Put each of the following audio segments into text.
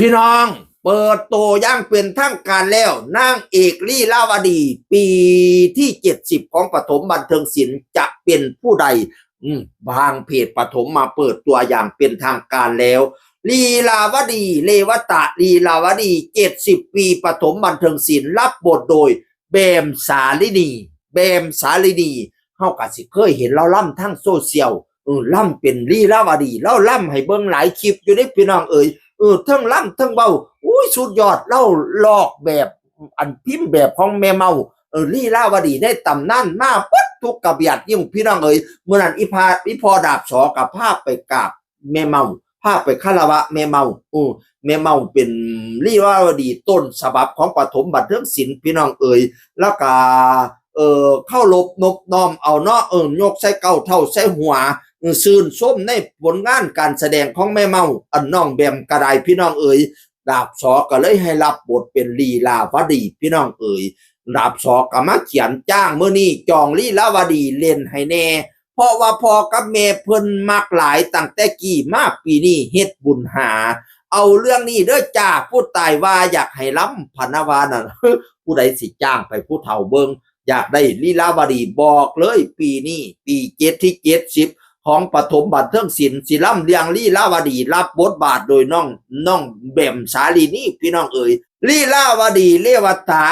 พี่น้องเปิดตัวอย่างเป็นทางการแล้วนางเอกลีลาวดีปีที่70ของปฐมบันเทิงศิลป์จะเป็นผู้ใดบางเพจปฐมมาเปิดตัวอย่างเป็นทางการแล้วลีลาวดีเลวตะลีลาวดี70ปีปฐมบันเทิงศิลป์รับบทโดยแบมสาลินีเฮาก็สิเคยเห็นเราล่ำทั้งโซเชียลล่ำเป็นลีลาวดีเราล่ำให้เบิ่งหลายคลิปอยู่ในพี่น้องทั้งล่ำทั้งเบาอุ้ยสุดยอดเล่าลอกแบบอันพิมพ์แบบของแม่เมาลีลาวดีได้ตำนานมาปั๊ดทุกกระเบียดยิ่งพี่น้องเมื่อนั้นอีพอดาบสอกับภาพไปกราบแม่เมาภาพไปคารวะแม่เมาแม่เมาเป็นลีลาวดีต้นฉบับของปฐมบันเทิงศิลป์พี่น้องแล้วก็เข้าลบนบน้อมเอาเนาะยกใส่เก้าเท่าใส่หัวซื่นส้มในผลงานการแสดงของแม่เมาอันน้องแบมกระไดพี่น้องดาบสอก็เลยให้รับบทเป็นลีลาวดีพี่น้องดาบสอก็มาเขียนจ้างมื้อนี้จองลีลาวดีเล่นให้แน่เพราะว่าพ่อกับแม่เพิ่นมักหลายตั้งแต่กี้มาปีนี้เฮ็ดบุญหาเอาเรื่องนี้เด้อจ้าผู้ตายว่าอยากให้ล้ำพนาวานั่นผู้ใดสิจ้างไปผู้เฒ่าเบิ่งอยากได้ลีลาวดีบอกเลยปีนี้ปี7ที่70ของปฐมบันเทิงศิลป์ศิลป์เลียงลีลาวดีรับบทบาทโดยน้องแบมสาลีนี่พี่น้องลีลาวดีเลวตะ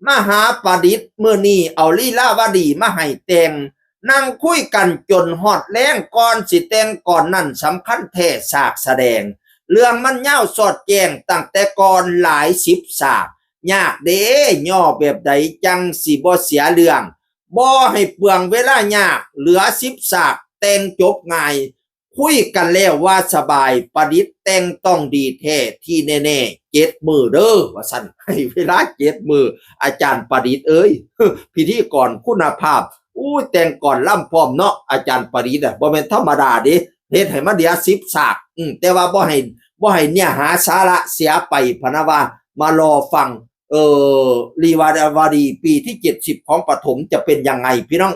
มหาประดิษฐ์มื้อนี้เอาลีลาวดีมาให้แต่งนั่งคุยกันจนฮอดแรงก่อนสิแต่งก่อนนั่นสำคัญแท้ฉากแสดงเรื่องมันยาวสอดแจ้งตั้งแต่ก่อนหลาย10ฉากยากเด้ย่อแบบใดจังสิบ่เสียเรื่องบ่ให้เปลืองเวลายากเหลือ10ฉากแต่งจบง่ายคุยกันแล้วว่าสบายประดิษฐ์แต่งต้องดีแท้ที่แน่ๆ7 มื้อเด้อว่าซั่นให้เวลา7 มื้ออาจารย์ประดิษฐ์พิธีกรคุณภาพแต่งก่อนล่ำพร้อมเนาะอาจารย์ประดิษฐ์บ่แม่นธรรมดาเด้เฮ็ดให้มันเดียว10ฉากแต่ว่าบ่ให้เนื้อหาสาระเสียไปพะนะว่ามารอฟังลีวาดีปีที่70ของปฐมจะเป็นยังไงพี่น้อง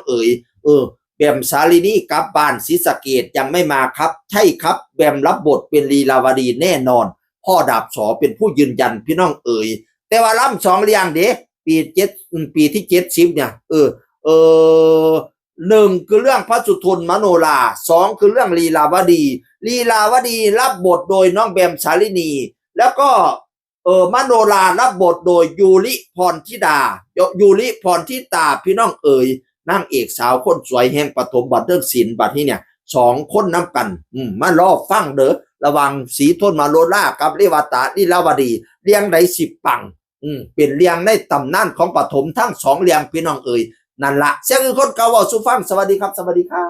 แบมสาลินีกลับบ้านศรีสะเกษยังไม่มาครับใช่ครับแบมรับบทเป็นลีลาวดีแน่นอนพ่อดาบสอเป็นผู้ยืนยันพี่น้องแต่ว่าล่ำ2เรียงเด้ปีที่70เนี่ย1คือเรื่องพระสุทนมโนรา2คือเรื่องลีลาวดีรับบทโดยน้องแบมสาลินีแล้วก็มโนรารับบทโดยยูริพรธิดาพี่น้องนางเอกสาวคนสวยแห่งปฐมบันเทิงศิลป์บัดนี้เนี่ย2คนนำกันมารอฟังเด้อระวังสีทนมาโลล่ากับลีลาวดีเรียงใด10ปังเป็นเรียงในตำนานของปฐมทั้ง2เรียงพี่น้องนั่นละเสียงคนเก่าเว้าสู่ฟังสวัสดีครับ